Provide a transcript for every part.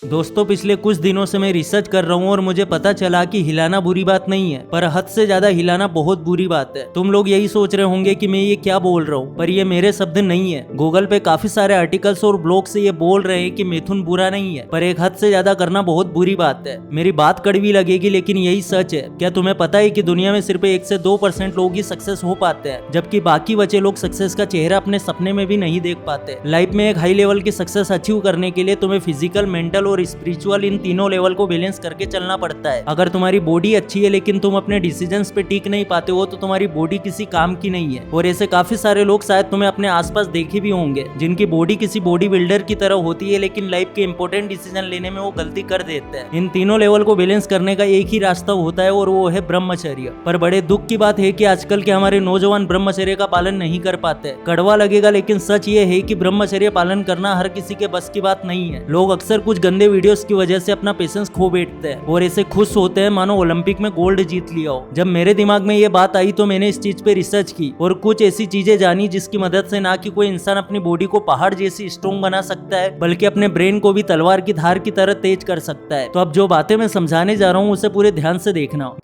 दोस्तों, पिछले कुछ दिनों से मैं रिसर्च कर रहा हूँ और मुझे पता चला कि हिलाना बुरी बात नहीं है, पर हद से ज्यादा हिलाना बहुत बुरी बात है। तुम लोग यही सोच रहे होंगे कि मैं ये क्या बोल रहा हूँ, पर ये मेरे शब्द नहीं है। गूगल पे काफी सारे आर्टिकल्स और ब्लॉग से ये बोल रहे हैं कि मिथुन बुरा नहीं है, पर एक हद से ज्यादा करना बहुत बुरी बात है। मेरी बात कड़वी लगेगी लेकिन यही सच है। क्या तुम्हें पता है कि दुनिया में सिर्फ 1 से 2% लोग ही सक्सेस हो पाते हैं, जबकि बाकी बचे लोग सक्सेस का चेहरा अपने सपने में भी नहीं देख पाते। लाइफ में एक हाई लेवल की सक्सेस अचीव करने के लिए तुम्हें फिजिकल, मेंटल और स्पिरिचुअल इन तीनों लेवल को बैलेंस करके चलना पड़ता है। अगर तुम्हारी बॉडी अच्छी है लेकिन तुम अपने डिसीजंस पे टिक नहीं पाते हो तो तुम्हारी बॉडी किसी काम की नहीं है। और ऐसे काफी सारे लोग शायद तुम्हें अपने आसपास देखे भी होंगे जिनकी बॉडी किसी बॉडी बिल्डर की तरह होती है, लेकिन लाइफ के इंपॉर्टेंट डिसीजन लेने में वो गलती कर देते हैं। इन तीनों लेवल को बैलेंस करने का एक ही रास्ता होता है और वो है ब्रह्मचर्य। पर बड़े दुख की बात है कि आजकल के हमारे नौजवान ब्रह्मचर्य का पालन नहीं कर पाते। कड़वा लगेगा लेकिन सच ये है कि ब्रह्मचर्य पालन करना हर किसी के बस की बात नहीं है। लोग अक्सर कुछ गंदे वीडियोस की वजह से अपना पेशेंस खो बैठते हैं और ऐसे खुश होते हैं मानो ओलंपिक में गोल्ड जीत लिया हो। जब मेरे दिमाग में ये बात आई तो मैंने इस चीज पे रिसर्च की और कुछ ऐसी चीजें जानी जिसकी मदद से ना कि कोई इंसान अपनी बॉडी को पहाड़ जैसी स्ट्रॉन्ग बना सकता है, बल्कि अपने ब्रेन को भी तलवार की धार की तरह तेज कर सकता है। तो अब जो बातें मैं समझाने जा रहा हूँ उसे पूरे ध्यान से देखना।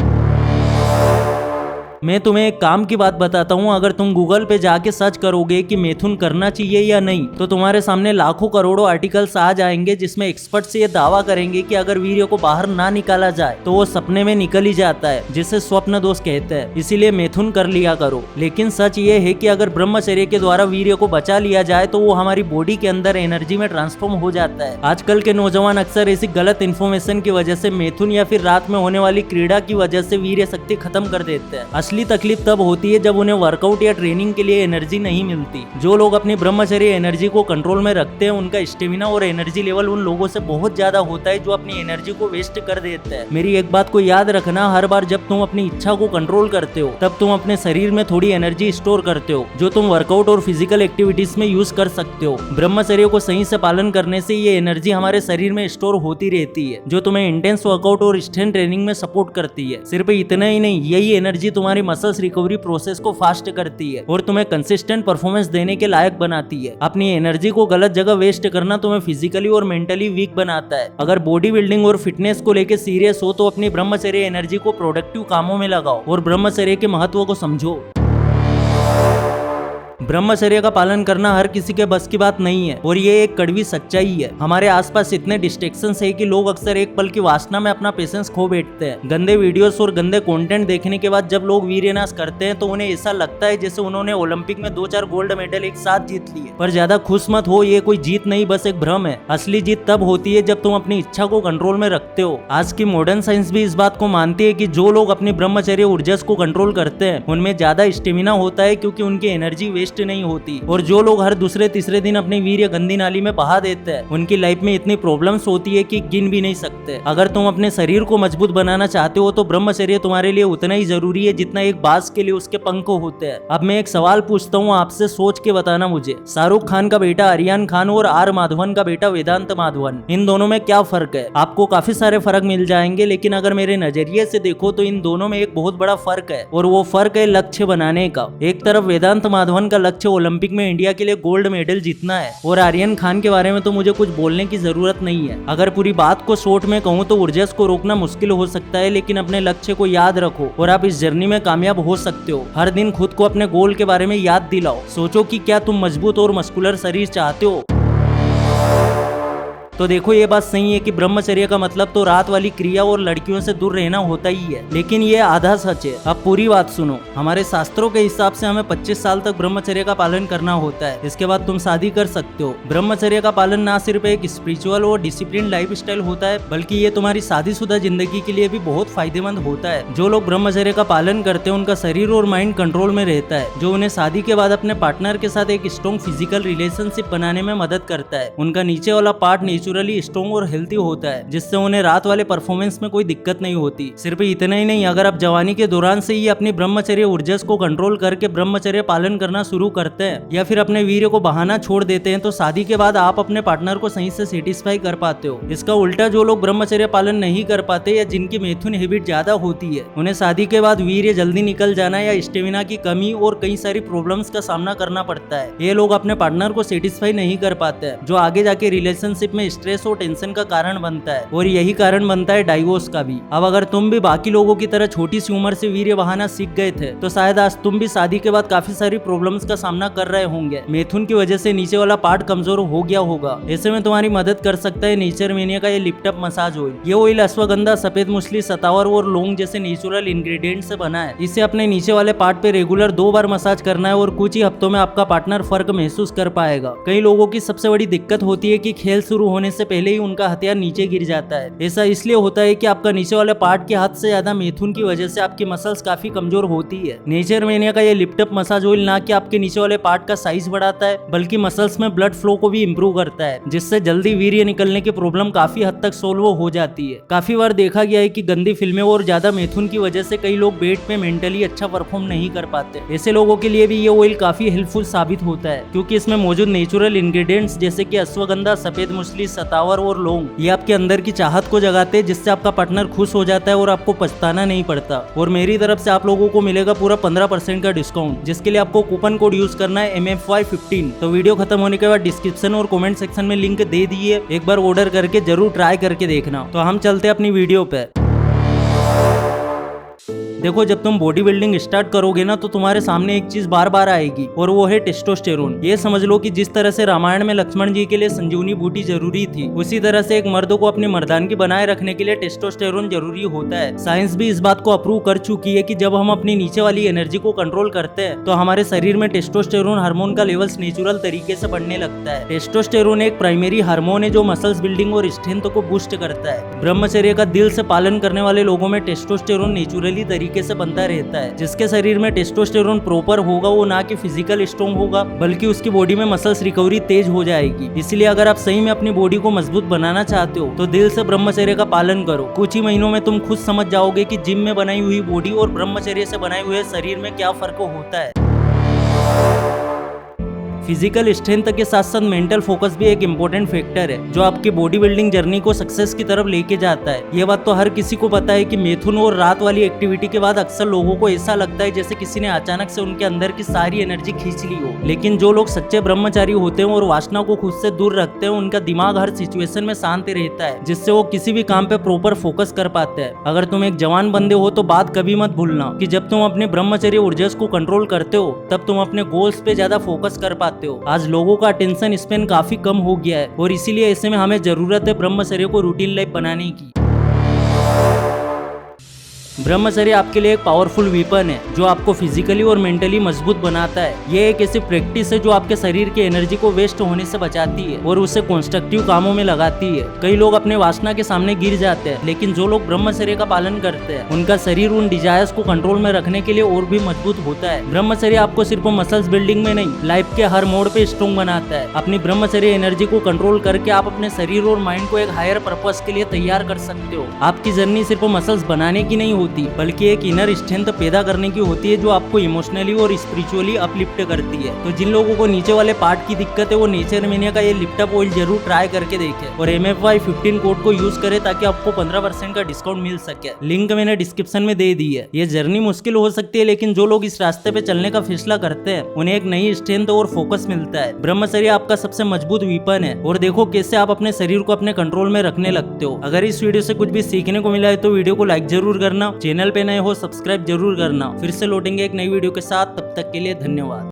मैं तुम्हें एक काम की बात बताता हूँ। अगर तुम गूगल पे जाके सर्च करोगे कि मिथुन करना चाहिए या नहीं, तो तुम्हारे सामने लाखों करोड़ों आर्टिकल्स आ जाएंगे जिसमें एक्सपर्ट्स ये दावा करेंगे कि अगर वीर्य को बाहर ना निकाला जाए तो वो सपने में निकल ही जाता है, जिसे स्वप्न दोष कहते हैं। इसीलिए मिथुन कर लिया करो। लेकिन सच ये है कि अगर ब्रह्मचर्य के द्वारा वीर्य को बचा लिया जाए तो वो हमारी बॉडी के अंदर एनर्जी में ट्रांसफॉर्म हो जाता है। आजकल के नौजवान अक्सर ऐसी गलत इन्फॉर्मेशन की वजह से मिथुन या फिर रात में होने वाली क्रीड़ा की वजह से वीर्य शक्ति खत्म कर देते हैं। असली तकलीफ तब होती है जब उन्हें वर्कआउट या ट्रेनिंग के लिए एनर्जी नहीं मिलती। जो लोग अपनी ब्रह्मचर्य एनर्जी को कंट्रोल में रखते हैं उनका स्टेमिना और एनर्जी लेवल उन लोगों से बहुत ज्यादा होता है जो अपनी एनर्जी को वेस्ट कर देते हैं। मेरी एक बात को याद रखना, हर बार जब तुम अपनी इच्छा को कंट्रोल करते हो तब तुम अपने शरीर में थोड़ी एनर्जी स्टोर करते हो जो तुम वर्कआउट और फिजिकल एक्टिविटीज में यूज कर सकते हो। ब्रह्मचर्य को सही से पालन करने से ये एनर्जी हमारे शरीर में स्टोर होती रहती है, जो तुम्हें इंटेंस वर्कआउट और स्ट्रेंथ ट्रेनिंग में सपोर्ट करती है। सिर्फ इतना ही नहीं, यही एनर्जी तुम्हारी मसल्स रिकवरी प्रोसेस को फास्ट करती है और तुम्हें कंसिस्टेंट परफॉर्मेंस देने के लायक बनाती है। अपनी एनर्जी को गलत जगह वेस्ट करना तुम्हें फिजिकली और मेंटली वीक बनाता है। अगर बॉडी बिल्डिंग और फिटनेस को लेकर सीरियस हो तो अपनी ब्रह्मचर्य एनर्जी को प्रोडक्टिव कामों में लगाओ और ब्रह्मचर्य के महत्व को समझो। ब्रह्मचर्य का पालन करना हर किसी के बस की बात नहीं है और ये एक कड़वी सच्चाई है। हमारे आसपास इतने डिस्ट्रैक्शंस है कि लोग अक्सर एक पल की वासना में अपना पेशेंस खो बैठते हैं। गंदे वीडियोस और गंदे कंटेंट देखने के बाद जब लोग वीर्यनाश करते हैं तो उन्हें ऐसा लगता है जैसे उन्होंने ओलंपिक में 2-4 गोल्ड मेडल एक साथ जीत लिए। पर ज्यादा खुश मत हो, ये कोई जीत नहीं, बस एक भ्रम है। असली जीत तब होती है जब तुम अपनी इच्छा को कंट्रोल में रखते हो। आज की मॉडर्न साइंस भी इस बात को मानती है कि जो लोग अपनी ब्रह्मचर्य ऊर्जा को कंट्रोल करते हैं उनमें ज्यादा स्टेमिना होता है, क्योंकि उनकी एनर्जी वेस्ट नहीं होती। और जो लोग हर दूसरे तीसरे दिन अपने वीर्य गंदी नाली में बहा देते हैं उनकी लाइफ में इतनी प्रॉब्लम्स होती है कि गिन भी नहीं सकते। अगर तुम अपने शरीर को मजबूत बनाना चाहते हो तो ब्रह्मचर्य तुम्हारे लिए उतना ही जरूरी है जितना एक बाज के लिए उसके पंख होते हैं। अब मैं एक सवाल पूछता हूँ आपसे, सोच के बताना मुझे। शाहरुख खान का बेटा आर्यन खान और आर माधवन का बेटा वेदांत माधवन, इन दोनों में क्या फर्क है? आपको काफी सारे फर्क मिल जाएंगे, लेकिन अगर मेरे नजरिए से देखो तो इन दोनों में एक बहुत बड़ा फर्क है और वो फर्क है लक्ष्य बनाने का। एक तरफ वेदांत माधवन का लक्ष्य ओलंपिक में इंडिया के लिए गोल्ड मेडल जीतना है और आर्यन खान के बारे में तो मुझे कुछ बोलने की जरूरत नहीं है। अगर पूरी बात को शॉर्ट में कहूँ तो ऊर्जस को रोकना मुश्किल हो सकता है, लेकिन अपने लक्ष्य को याद रखो और आप इस जर्नी में कामयाब हो सकते हो। हर दिन खुद को अपने गोल के बारे में याद दिलाओ। सोचो कि क्या तुम मजबूत और मस्कुलर शरीर चाहते हो। तो देखो, ये बात सही है कि ब्रह्मचर्य का मतलब तो रात वाली क्रिया और लड़कियों से दूर रहना होता ही है, लेकिन ये आधा सच है। अब पूरी बात सुनो। हमारे शास्त्रों के हिसाब से हमें 25 साल तक ब्रह्मचर्य का पालन करना होता है। इसके बाद तुम शादी कर सकते हो। ब्रह्मचर्य का पालन ना सिर्फ एक स्पिरिचुअल और डिसिप्लिन लाइफ स्टाइल होता है, बल्कि ये तुम्हारी शादीशुदा जिंदगी के लिए भी बहुत फायदेमंद होता है। जो लोग ब्रह्मचर्य का पालन करते हैं उनका शरीर और माइंड कंट्रोल में रहता है, जो उन्हें शादी के बाद अपने पार्टनर के साथ एक स्ट्रॉन्ग फिजिकल रिलेशनशिप बनाने में मदद करता है। उनका नीचे वाला पार्ट नेचुरली स्ट्रॉन्ग और हेल्थी होता है, जिससे उन्हें रात वाले परफॉर्मेंस में कोई दिक्कत नहीं होती। सिर्फ इतना ही नहीं, अगर आप जवानी के दौरान से ही अपनी ब्रह्मचर्य ऊर्जा को कंट्रोल करके ब्रह्मचर्य पालन करना शुरू करते हैं या फिर अपने वीर्य को बहाना छोड़ देते हैं तो शादी के बाद आप अपने पार्टनर को सही से सेटिस्फाई कर पाते हो। इसका उल्टा जो लोग ब्रह्मचर्य पालन नहीं कर पाते या जिनकी मिथुन हैबिट ज्यादा होती है उन्हें शादी के बाद वीर्य जल्दी निकल जाना या स्टेमिना की कमी और कई सारी प्रॉब्लम्स का सामना करना पड़ता है। ये लोग अपने पार्टनर को सेटिस्फाई नहीं कर पाते, जो आगे जाके रिलेशनशिप में स्ट्रेस और टेंशन का कारण बनता है और यही कारण बनता है डाइवोर्स का भी। अब अगर तुम भी बाकी लोगों की तरह छोटी सी उम्र से वीर्य बहाना सीख गए थे तो शायद आज तुम भी शादी के बाद काफी सारी प्रॉब्लम्स का सामना कर रहे होंगे। मिथुन की वजह से नीचे वाला पार्ट कमजोर हो गया होगा। ऐसे में तुम्हारी मदद कर सकता है नेचर मेनिया का ये लिफ्ट अप मसाज ऑयल। ये ऑयल अश्वगंधा, सफेद मूसली, सतावर और लौंग जैसे नेचुरल इंग्रेडिएंट से बना है। इसे अपने नीचे वाले पार्ट पे रेगुलर 2 बार मसाज करना है और कुछ ही हफ्तों में आपका पार्टनर फर्क महसूस कर पाएगा। कई लोगों की सबसे बड़ी दिक्कत होती है कि खेल शुरू होने से पहले ही उनका हथियार नीचे गिर जाता है। ऐसा इसलिए होता है कि आपका नीचे वाले पार्ट के हद से ज्यादा मिथुन की वजह से आपकी मसल्स काफी कमजोर होती है। नेचर मेनिया का ये लिफ्ट अप मसाज ऑयल ना कि आपके नीचे वाले पार्ट का साइज बढ़ाता है बल्कि मसल्स में ब्लड फ्लो को भी इम्प्रूव करता है, जिससे जल्दी वीर्य निकलने की प्रॉब्लम काफी हद तक सोल्व हो जाती है। काफी बार देखा गया है कि गंदी फिल्में और ज्यादा मिथुन की वजह से कई लोग बेड पे मेंटली अच्छा परफॉर्म नहीं कर पाते। ऐसे लोगों के लिए भी ये ऑयल काफी हेल्पफुल साबित होता है क्योंकि इसमें मौजूद नेचुरल इंग्रेडिएंट्स जैसे कि अश्वगंधा, सफेद मूसली, सतावर और लौंग ये आपके अंदर की चाहत को जगाते हैं, जिससे आपका पार्टनर खुश हो जाता है और आपको पछताना नहीं पड़ता। और मेरी तरफ से आप लोगों को मिलेगा पूरा 15% का डिस्काउंट, जिसके लिए आपको कूपन कोड यूज करना है MFY15। तो वीडियो खत्म होने के बाद डिस्क्रिप्शन और कमेंट सेक्शन में लिंक दे दिए, एक बार ऑर्डर करके जरूर ट्राई करके देखना। तो हम चलते हैं अपनी वीडियो पे। देखो, जब तुम बॉडी बिल्डिंग स्टार्ट करोगे ना तो तुम्हारे सामने एक चीज बार बार आएगी और वो है टेस्टोस्टेरोन। ये समझ लो कि जिस तरह से रामायण में लक्ष्मण जी के लिए संजीवनी बूटी जरूरी थी, उसी तरह से एक मर्द को अपनी मर्दानगी बनाए रखने के लिए टेस्टोस्टेरोन जरूरी होता है। साइंस भी इस बात को अप्रूव कर चुकी है कि जब हम अपनी नीचे वाली एनर्जी को कंट्रोल करते हैं तो हमारे शरीर में टेस्टोस्टेरोन हार्मोन का लेवल्स नेचुरल तरीके से बढ़ने लगता है। टेस्टोस्टेरोन एक प्राइमरी हार्मोन है जो मसल्स बिल्डिंग और स्ट्रेंथ को बूस्ट करता है। ब्रह्मचर्य का दिल से पालन करने वाले लोगों में टेस्टोस्टेरोन नेचुरली तरीके से बनता रहता है। जिसके शरीर में टेस्टोस्टेरोन प्रॉपर होगा वो ना कि फिजिकल स्ट्रॉन्ग होगा बल्कि उसकी बॉडी में मसल्स रिकवरी तेज हो जाएगी। इसलिए अगर आप सही में अपनी बॉडी को मजबूत बनाना चाहते हो तो दिल से ब्रह्मचर्य का पालन करो। कुछ ही महीनों में तुम खुद समझ जाओगे कि जिम में बनाई हुई बॉडी और ब्रह्मचर्य से बनाए हुए शरीर में क्या फर्क होता है। फिजिकल स्ट्रेंथ के साथ साथ मेंटल फोकस भी एक इम्पोर्टेंट फैक्टर है जो आपकी बॉडी बिल्डिंग जर्नी को सक्सेस की तरफ लेके जाता है। ये बात तो हर किसी को पता है कि मिथुन और रात वाली एक्टिविटी के बाद अक्सर लोगों को ऐसा लगता है जैसे किसी ने अचानक से उनके अंदर की सारी एनर्जी खींच ली हो। लेकिन जो लोग सच्चे ब्रह्मचारी होते हैं और वासना को खुद से दूर रखते हैं उनका दिमाग हर सिचुएशन में शांत रहता है, जिससे वो किसी भी काम पे प्रॉपर फोकस कर पाते हैं। अगर तुम एक जवान बंदे हो तो बात कभी मत भूलना कि जब तुम अपने ब्रह्मचर्य ऊर्जा को कंट्रोल करते हो तब तुम अपने गोल्स पे ज्यादा फोकस कर पाते हो। आज लोगों का अटेंशन स्पेन काफी कम हो गया है और इसीलिए ऐसे में हमें जरूरत है ब्रह्मचर्य को रूटीन लाइफ बनाने की। ब्रह्मचर्य आपके लिए एक पावरफुल वीपन है जो आपको फिजिकली और मेंटली मजबूत बनाता है। ये एक ऐसी प्रैक्टिस है जो आपके शरीर की एनर्जी को वेस्ट होने से बचाती है और उसे कंस्ट्रक्टिव कामों में लगाती है। कई लोग अपने वासना के सामने गिर जाते हैं, लेकिन जो लोग ब्रह्मचर्य का पालन करते हैं उनका शरीर उन डिजायर्स को कंट्रोल में रखने के लिए और भी मजबूत होता है। ब्रह्मचर्य आपको सिर्फ मसल्स बिल्डिंग में नहीं, लाइफ के हर मोड़ पे स्ट्रॉन्ग बनाता है। अपनी ब्रह्मचर्य एनर्जी को कंट्रोल करके आप अपने शरीर और माइंड को एक हायर पर्पस के लिए तैयार कर सकते हो। आपकी जर्नी सिर्फ मसल्स बनाने की नहीं होती बल्कि एक इनर स्ट्रेंथ पैदा करने की होती है जो आपको इमोशनली और स्पिरिचुअली अपलिफ्ट करती है। तो जिन लोगों को नीचे वाले पार्ट की दिक्कत है वो नेचर मेनिया का ये लिफ्ट अप ऑयल जरूर ट्राई करके देखें और MFY15 कोड को यूज करें ताकि आपको 15% का डिस्काउंट मिल सके। लिंक मैंने डिस्क्रिप्शन में दे दी है। ये जर्नी मुश्किल हो सकती है लेकिन जो लोग इस रास्ते पे चलने का फैसला करते हैं उन्हें एक नई स्ट्रेंथ और फोकस मिलता है। ब्रह्मचर्य आपका सबसे मजबूत वीपन है और देखो कैसे आप अपने शरीर को अपने कंट्रोल में रखने लगते हो। अगर इस वीडियो से कुछ भी सीखने को मिला है तो वीडियो को लाइक जरूर करना, चैनल पे नए हो सब्सक्राइब जरूर करना। फिर से लौटेंगे एक नई वीडियो के साथ, तब तक के लिए धन्यवाद।